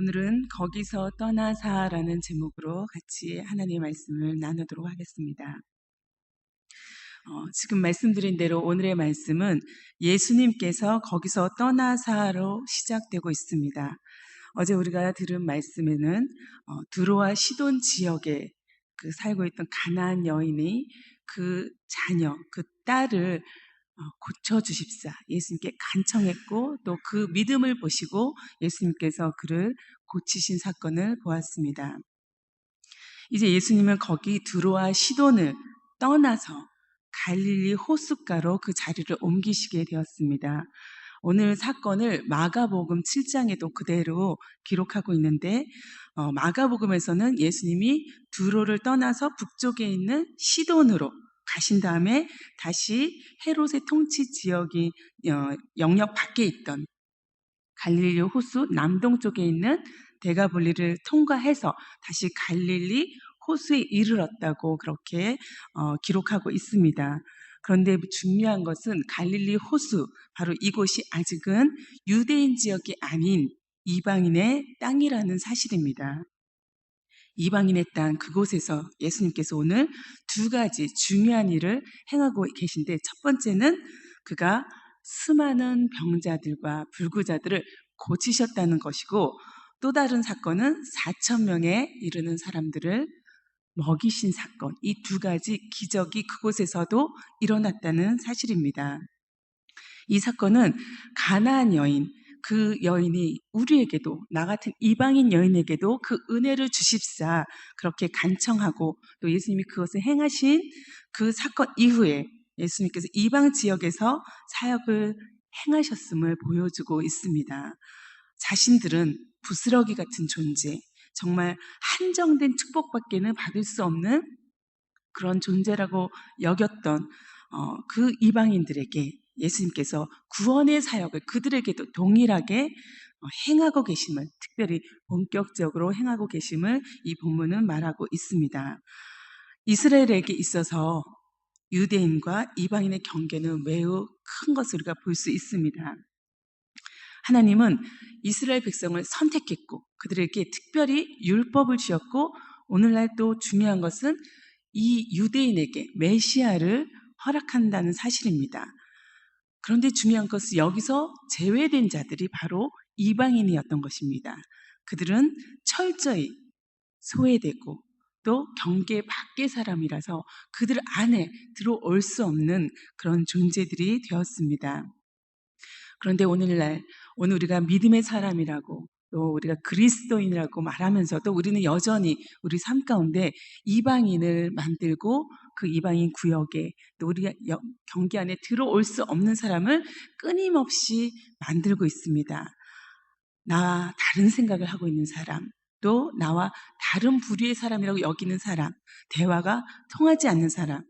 오늘은 거기서 떠나사라는 제목으로 같이 하나님의 말씀을 나누도록 하겠습니다. 지금 말씀드린 대로 오늘의 말씀은 예수님께서 거기서 떠나사로 시작되고 있습니다. 어제 우리가 들은 말씀에는 두로와 시돈 지역에 살고 있던 가나안 여인이 그 자녀, 그 딸을 고쳐주십사 예수님께 간청했고 또 그 믿음을 보시고 예수님께서 그를 고치신 사건을 보았습니다. 이제 예수님은 거기 두로와 시돈을 떠나서 갈릴리 호숫가로 그 자리를 옮기시게 되었습니다. 오늘 사건을 마가복음 7장에도 그대로 기록하고 있는데 마가복음에서는 예수님이 두로를 떠나서 북쪽에 있는 시돈으로 가신 다음에 다시 헤롯의 통치 지역이 영역 밖에 있던 갈릴리 호수 남동쪽에 있는 데가볼리를 통과해서 다시 갈릴리 호수에 이르렀다고 그렇게 기록하고 있습니다. 그런데 중요한 것은 갈릴리 호수, 바로 이곳이 아직은 유대인 지역이 아닌 이방인의 땅이라는 사실입니다. 이방인의 땅 그곳에서 예수님께서 오늘 두 가지 중요한 일을 행하고 계신데, 첫 번째는 그가 수많은 병자들과 불구자들을 고치셨다는 것이고, 또 다른 사건은 4,000명에 이르는 사람들을 먹이신 사건, 이 두 가지 기적이 그곳에서도 일어났다는 사실입니다. 이 사건은 가나안 여인, 그 여인이 우리에게도, 나 같은 이방인 여인에게도 그 은혜를 주십사 그렇게 간청하고, 또 예수님이 그것을 행하신 그 사건 이후에 예수님께서 이방 지역에서 사역을 행하셨음을 보여주고 있습니다. 자신들은 부스러기 같은 존재, 정말 한정된 축복밖에는 받을 수 없는 그런 존재라고 여겼던 그 이방인들에게 예수님께서 구원의 사역을 그들에게도 동일하게 행하고 계심을, 특별히 본격적으로 행하고 계심을 이 본문은 말하고 있습니다. 이스라엘에게 있어서 유대인과 이방인의 경계는 매우 큰 것을 우리가 볼 수 있습니다. 하나님은 이스라엘 백성을 선택했고 그들에게 특별히 율법을 주었고, 오늘날 또 중요한 것은 이 유대인에게 메시아를 허락한다는 사실입니다. 그런데 중요한 것은 여기서 제외된 자들이 바로 이방인이었던 것입니다. 그들은 철저히 소외되고 또 경계 밖의 사람이라서 그들 안에 들어올 수 없는 그런 존재들이 되었습니다. 그런데 오늘 우리가 믿음의 사람이라고, 또 우리가 그리스도인이라고 말하면서도 우리는 여전히 우리 삶 가운데 이방인을 만들고 그 이방인 구역에 또 우리가 경계 안에 들어올 수 없는 사람을 끊임없이 만들고 있습니다. 나와 다른 생각을 하고 있는 사람, 또 나와 다른 부류의 사람이라고 여기는 사람, 대화가 통하지 않는 사람,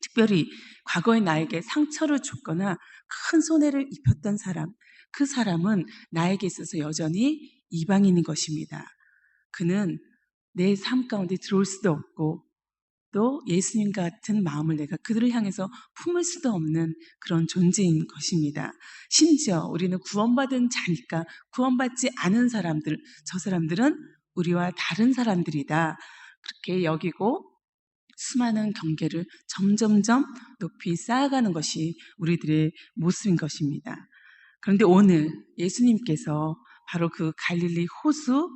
특별히 과거에 나에게 상처를 줬거나 큰 손해를 입혔던 사람, 그 사람은 나에게 있어서 여전히 이방인인 것입니다. 그는 내 삶 가운데 들어올 수도 없고 또 예수님 같은 마음을 내가 그들을 향해서 품을 수도 없는 그런 존재인 것입니다. 심지어 우리는 구원받은 자니까 구원받지 않은 사람들, 저 사람들은 우리와 다른 사람들이다 그렇게 여기고 수많은 경계를 점점점 높이 쌓아가는 것이 우리들의 모습인 것입니다. 그런데 오늘 예수님께서 바로 그 갈릴리 호수,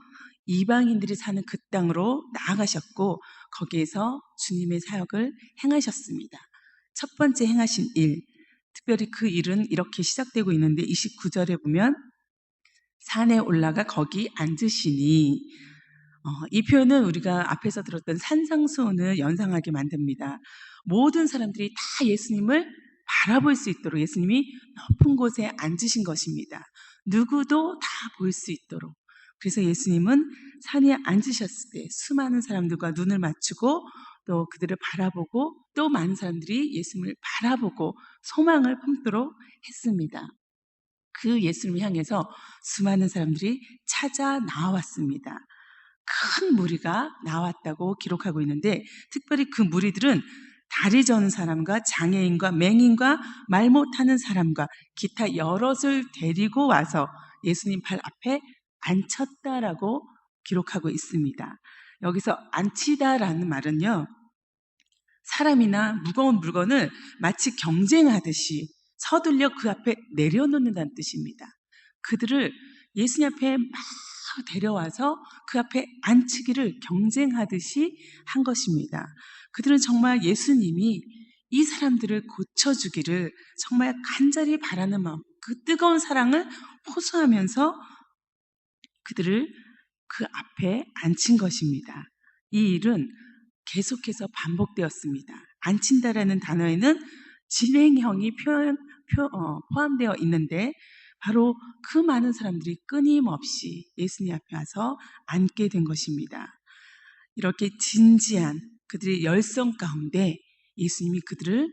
이방인들이 사는 그 땅으로 나아가셨고 거기에서 주님의 사역을 행하셨습니다. 첫 번째 행하신 일, 특별히 그 일은 이렇게 시작되고 있는데 29절에 보면 산에 올라가 거기 앉으시니, 이 표현은 우리가 앞에서 들었던 산상수훈을 연상하게 만듭니다. 모든 사람들이 다 예수님을 바라볼 수 있도록 예수님이 높은 곳에 앉으신 것입니다. 누구도 다 볼 수 있도록. 그래서 예수님은 산에 앉으셨을 때 수많은 사람들과 눈을 맞추고 또 그들을 바라보고 또 많은 사람들이 예수님을 바라보고 소망을 품도록 했습니다. 그 예수님을 향해서 수많은 사람들이 찾아 나왔습니다. 큰 무리가 나왔다고 기록하고 있는데, 특별히 그 무리들은 다리 저는 사람과 장애인과 맹인과 말 못하는 사람과 기타 여럿을 데리고 와서 예수님 발 앞에 앉혔다라고 기록하고 있습니다. 여기서 앉히다라는 말은요, 사람이나 무거운 물건을 마치 경쟁하듯이 서둘려 그 앞에 내려놓는다는 뜻입니다. 그들을 예수님 앞에 막 데려와서 그 앞에 앉히기를 경쟁하듯이 한 것입니다. 그들은 정말 예수님이 이 사람들을 고쳐주기를 정말 간절히 바라는 마음, 그 뜨거운 사랑을 호소하면서 그들을 그 앞에 앉힌 것입니다. 이 일은 계속해서 반복되었습니다. 앉힌다라는 단어에는 진행형이 포함되어 있는데 바로 그 많은 사람들이 끊임없이 예수님 앞에 와서 앉게 된 것입니다. 이렇게 진지한 그들의 열성 가운데 예수님이 그들을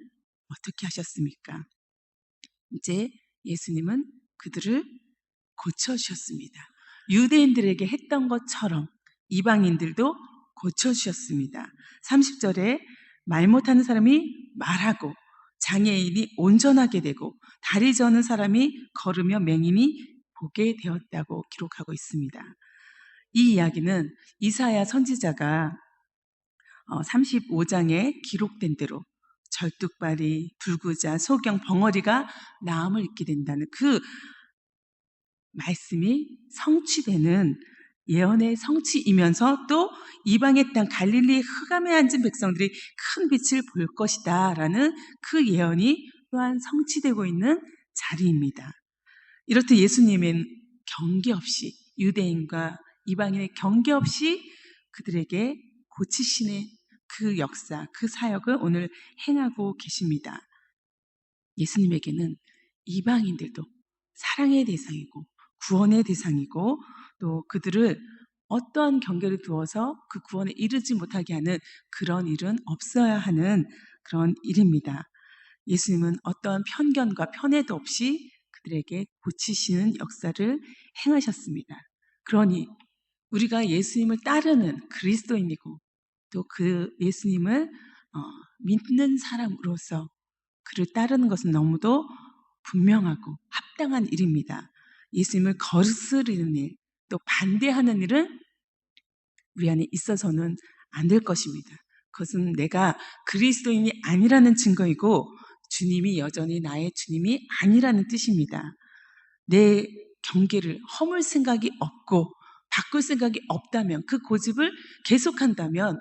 어떻게 하셨습니까? 이제 예수님은 그들을 고쳐주셨습니다. 유대인들에게 했던 것처럼 이방인들도 고쳐주셨습니다. 30절에 말 못하는 사람이 말하고 장애인이 온전하게 되고 다리 저는 사람이 걸으며 맹인이 보게 되었다고 기록하고 있습니다. 이 이야기는 이사야 선지자가 35장에 기록된 대로 절뚝발이, 불구자, 소경, 벙어리가 나음을 입게 된다는 그 말씀이 성취되는 예언의 성취이면서 또 이방의 땅 갈릴리의 흑암에 앉은 백성들이 큰 빛을 볼 것이다 라는 그 예언이 또한 성취되고 있는 자리입니다. 이렇듯 예수님은 경계 없이 유대인과 이방인의 경계 없이 그들에게 고치시는 그 역사, 그 사역을 오늘 행하고 계십니다. 예수님에게는 이방인들도 사랑의 대상이고 구원의 대상이고 또 그들을 어떠한 경계를 두어서 그 구원에 이르지 못하게 하는 그런 일은 없어야 하는 그런 일입니다. 예수님은 어떠한 편견과 편애도 없이 그들에게 고치시는 역사를 행하셨습니다. 그러니 우리가 예수님을 따르는 그리스도인이고 또 그 예수님을 믿는 사람으로서 그를 따르는 것은 너무도 분명하고 합당한 일입니다. 예수님을 거스르는 일, 또 반대하는 일은 우리 안에 있어서는 안 될 것입니다. 그것은 내가 그리스도인이 아니라는 증거이고 주님이 여전히 나의 주님이 아니라는 뜻입니다. 내 경계를 허물 생각이 없고 바꿀 생각이 없다면, 그 고집을 계속한다면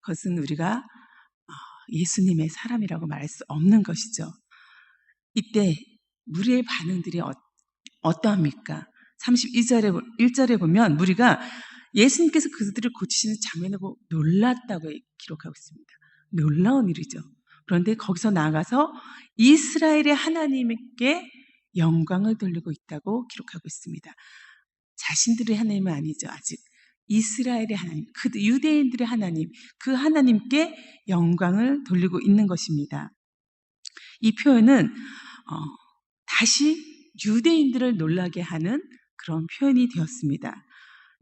그것은 우리가 예수님의 사람이라고 말할 수 없는 것이죠. 이때 무리의 반응들이 어떠합니까? 31절에 보면 무리가 예수님께서 그들을 고치시는 장면을 보고 놀랐다고 기록하고 있습니다. 놀라운 일이죠. 그런데 거기서 나아가서 이스라엘의 하나님께 영광을 돌리고 있다고 기록하고 있습니다. 자신들의 하나님은 아니죠. 아직 이스라엘의 하나님, 그 유대인들의 하나님, 그 하나님께 영광을 돌리고 있는 것입니다. 이 표현은 다시 유대인들을 놀라게 하는 그런 표현이 되었습니다.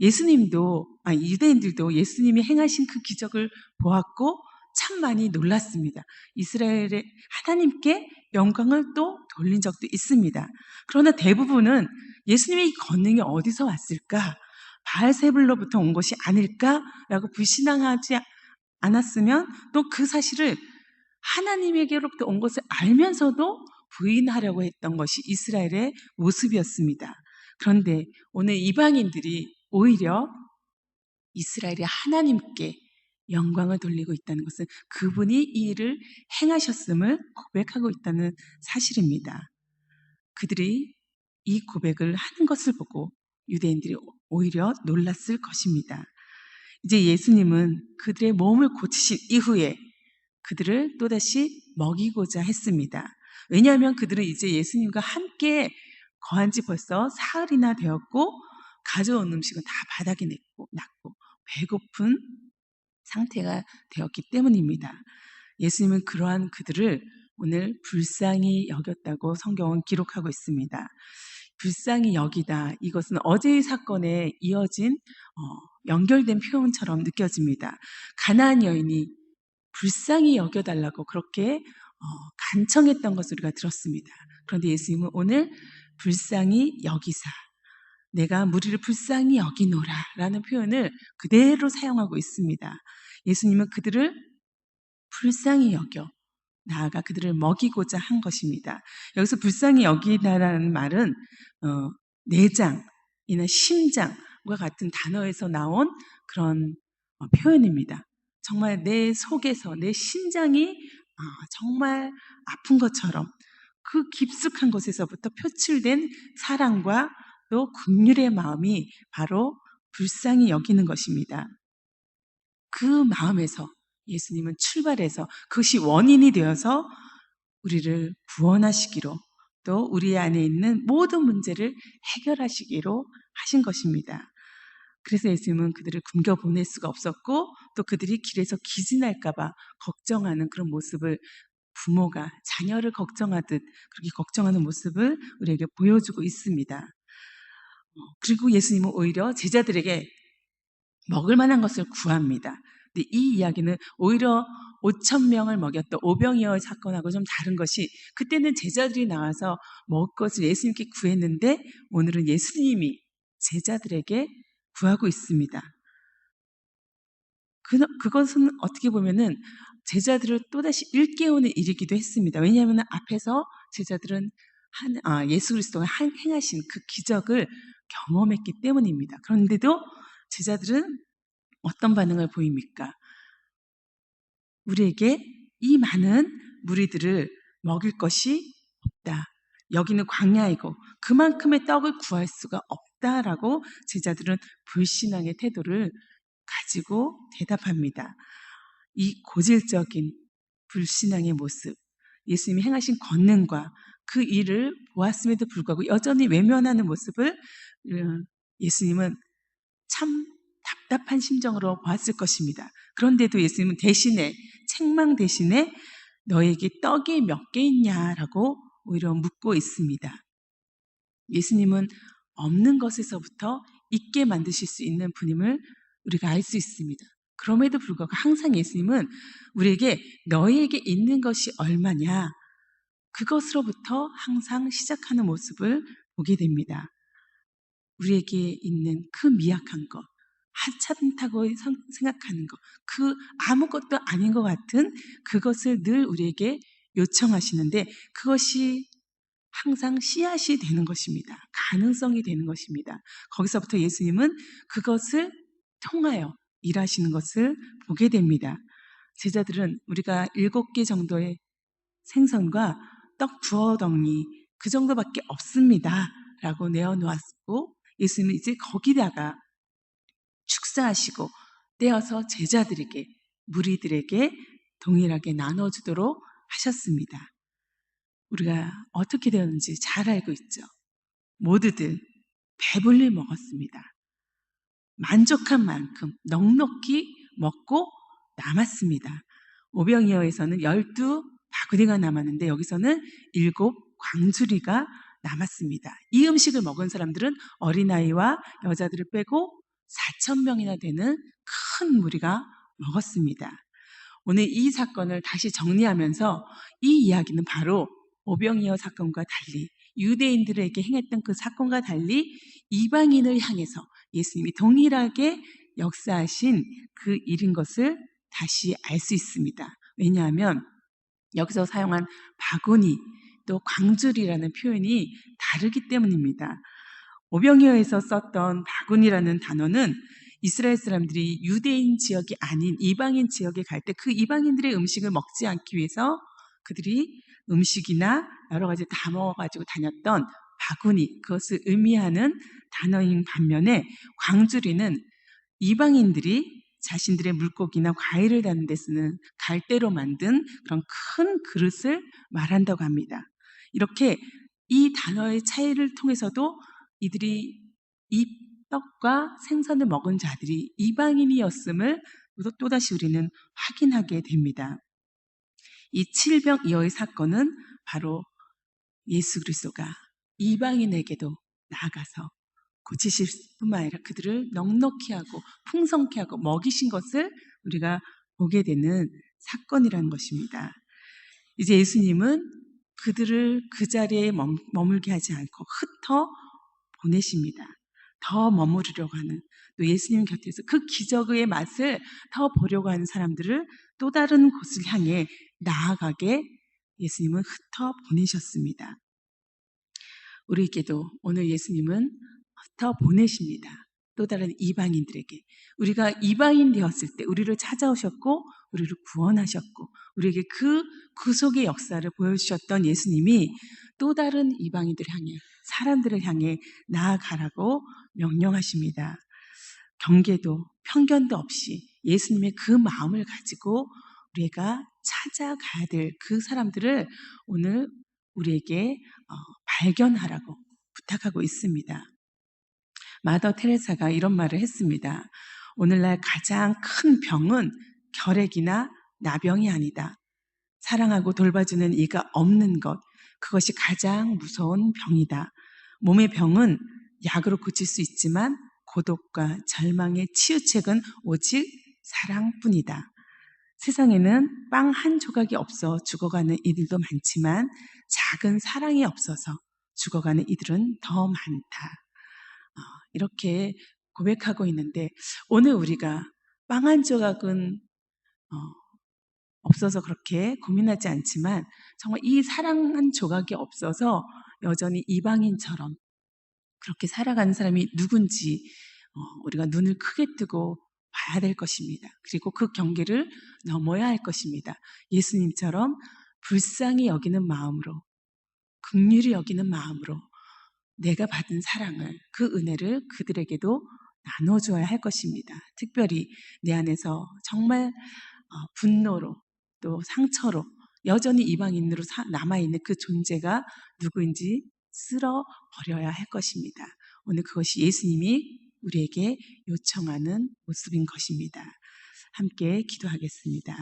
유대인들도 예수님이 행하신 그 기적을 보았고 참 많이 놀랐습니다. 이스라엘의 하나님께 영광을 또 돌린 적도 있습니다. 그러나 대부분은 예수님의 이 권능이 어디서 왔을까? 바알세불로부터 온 것이 아닐까라고 불신앙하지 않았으면 또 그 사실을 하나님에게로부터 온 것을 알면서도 부인하려고 했던 것이 이스라엘의 모습이었습니다. 그런데 오늘 이방인들이 오히려 이스라엘의 하나님께 영광을 돌리고 있다는 것은 그분이 이 일을 행하셨음을 고백하고 있다는 사실입니다. 그들이 이 고백을 하는 것을 보고 유대인들이 오히려 놀랐을 것입니다. 이제 예수님은 그들의 몸을 고치신 이후에 그들을 또다시 먹이고자 했습니다. 왜냐하면 그들은 이제 예수님과 함께 거한 지 벌써 사흘이나 되었고 가져온 음식은 다 바닥에 놨고 배고픈 상태가 되었기 때문입니다. 예수님은 그러한 그들을 오늘 불쌍히 여겼다고 성경은 기록하고 있습니다. 불쌍히 여기다, 이것은 어제의 사건에 이어진 연결된 표현처럼 느껴집니다. 가나안 여인이 불쌍히 여겨달라고 그렇게 간청했던 것을 우리가 들었습니다. 그런데 예수님은 오늘 불쌍히 여기사 내가 무리를 불쌍히 여기노라 라는 표현을 그대로 사용하고 있습니다. 예수님은 그들을 불쌍히 여겨 나아가 그들을 먹이고자 한 것입니다. 여기서 불쌍히 여기다라는 말은 내장이나 심장과 같은 단어에서 나온 그런 표현입니다. 정말 내 속에서 내 심장이 정말 아픈 것처럼 그 깊숙한 곳에서부터 표출된 사랑과 또 긍휼의 마음이 바로 불쌍히 여기는 것입니다. 그 마음에서 예수님은 출발해서 그것이 원인이 되어서 우리를 구원하시기로 또 우리 안에 있는 모든 문제를 해결하시기로 하신 것입니다. 그래서 예수님은 그들을 굶겨 보낼 수가 없었고 또 그들이 길에서 기진할까 봐 걱정하는 그런 모습을 부모가 자녀를 걱정하듯 그렇게 걱정하는 모습을 우리에게 보여주고 있습니다. 그리고 예수님은 오히려 제자들에게 먹을 만한 것을 구합니다. 근데 이 이야기는 오히려 5,000명을 먹였던 오병이어의 사건하고 좀 다른 것이 그때는 제자들이 나와서 먹을 것을 예수님께 구했는데 오늘은 예수님이 제자들에게 구하고 있습니다. 그것은 어떻게 보면은 제자들을 또다시 일깨우는 일이기도 했습니다. 왜냐하면 앞에서 제자들은 예수 그리스도가 행하신 그 기적을 경험했기 때문입니다. 그런데도 제자들은 어떤 반응을 보입니까? 우리에게 이 많은 무리들을 먹일 것이 없다. 여기는 광야이고 그만큼의 떡을 구할 수가 없다라고 제자들은 불신앙의 태도를 가지고 대답합니다. 이 고질적인 불신앙의 모습, 예수님이 행하신 권능과 그 일을 보았음에도 불구하고 여전히 외면하는 모습을 예수님은 참 답답한 심정으로 보았을 것입니다. 그런데도 예수님은 대신에 책망 대신에 너에게 떡이 몇 개 있냐라고 오히려 묻고 있습니다. 예수님은 없는 것에서부터 있게 만드실 수 있는 분임을 우리가 알 수 있습니다. 그럼에도 불구하고 항상 예수님은 우리에게 너희에게 있는 것이 얼마냐 그것으로부터 항상 시작하는 모습을 보게 됩니다. 우리에게 있는 그 미약한 것, 하찮다고 생각하는 것, 그 아무것도 아닌 것 같은 그것을 늘 우리에게 요청하시는데 그것이 항상 씨앗이 되는 것입니다. 가능성이 되는 것입니다. 거기서부터 예수님은 그것을 통하여 일하시는 것을 보게 됩니다. 제자들은 우리가 7개 정도의 생선과 떡 두어 덩이 그 정도밖에 없습니다. 라고 내어놓았고 예수님은 이제 거기다가 축사하시고 떼어서 제자들에게 무리들에게 동일하게 나눠주도록 하셨습니다. 우리가 어떻게 되었는지 잘 알고 있죠. 모두들 배불리 먹었습니다. 만족한 만큼 넉넉히 먹고 남았습니다. 오병이어에서는 12바구니가 남았는데 여기서는 7 광주리가 남았습니다. 이 음식을 먹은 사람들은 어린아이와 여자들을 빼고 4,000명이나 되는 큰 무리가 먹었습니다. 오늘 이 사건을 다시 정리하면서 이 이야기는 바로 오병이어 사건과 달리 유대인들에게 행했던 그 사건과 달리 이방인을 향해서 예수님이 동일하게 역사하신 그 일인 것을 다시 알 수 있습니다. 왜냐하면 여기서 사용한 바구니 또 광줄이라는 표현이 다르기 때문입니다. 오병이어에서 썼던 바구니라는 단어는 이스라엘 사람들이 유대인 지역이 아닌 이방인 지역에 갈 때 그 이방인들의 음식을 먹지 않기 위해서 그들이 음식이나 여러 가지 담아가지고 다녔던 바구니, 그것을 의미하는 단어인 반면에 광주리는 이방인들이 자신들의 물고기나 과일을 담는 데 쓰는 갈대로 만든 그런 큰 그릇을 말한다고 합니다. 이렇게 이 단어의 차이를 통해서도 이들이 이 떡과 생선을 먹은 자들이 이방인이었음을 또다시 우리는 확인하게 됩니다. 이 칠병이어의 사건은 바로 예수 그리스도가 이방인에게도 나아가서 고치실 뿐만 아니라 그들을 넉넉히 하고 풍성케 하고 먹이신 것을 우리가 보게 되는 사건이라는 것입니다. 이제 예수님은 그들을 그 자리에 머물게 하지 않고 흩어 보내십니다. 더 머무르려고 하는, 또 예수님 곁에서 그 기적의 맛을 더 보려고 하는 사람들을 또 다른 곳을 향해 나아가게 예수님은 흩어 보내셨습니다. 우리에게도 오늘 예수님은 흩어 보내십니다. 또 다른 이방인들에게. 우리가 이방인 되었을 때 우리를 찾아오셨고 우리를 구원하셨고 우리에게 그 구속의 역사를 보여주셨던 예수님이 또 다른 이방인들을 향해, 사람들을 향해 나아가라고 명령하십니다. 경계도 편견도 없이 예수님의 그 마음을 가지고 우리가 찾아가야 될 그 사람들을 오늘 우리에게 발견하라고 부탁하고 있습니다. 마더 테레사가 이런 말을 했습니다. 오늘날 가장 큰 병은 결핵이나 나병이 아니다. 사랑하고 돌봐주는 이가 없는 것, 그것이 가장 무서운 병이다. 몸의 병은 약으로 고칠 수 있지만 고독과 절망의 치유책은 오직 사랑뿐이다. 세상에는 빵 한 조각이 없어 죽어가는 이들도 많지만 작은 사랑이 없어서 죽어가는 이들은 더 많다. 이렇게 고백하고 있는데 오늘 우리가 빵 한 조각은 없어서 그렇게 고민하지 않지만 정말 이 사랑 한 조각이 없어서 여전히 이방인처럼 그렇게 살아가는 사람이 누군지 우리가 눈을 크게 뜨고 봐야 될 것입니다. 그리고 그 경계를 넘어야 할 것입니다. 예수님처럼 불쌍히 여기는 마음으로, 긍휼히 여기는 마음으로 내가 받은 사랑을, 그 은혜를 그들에게도 나눠줘야 할 것입니다. 특별히 내 안에서 정말 분노로 또 상처로 여전히 이방인으로 남아있는 그 존재가 누구인지 쓸어버려야 할 것입니다. 오늘 그것이 예수님이 우리에게 요청하는 모습인 것입니다. 함께 기도하겠습니다.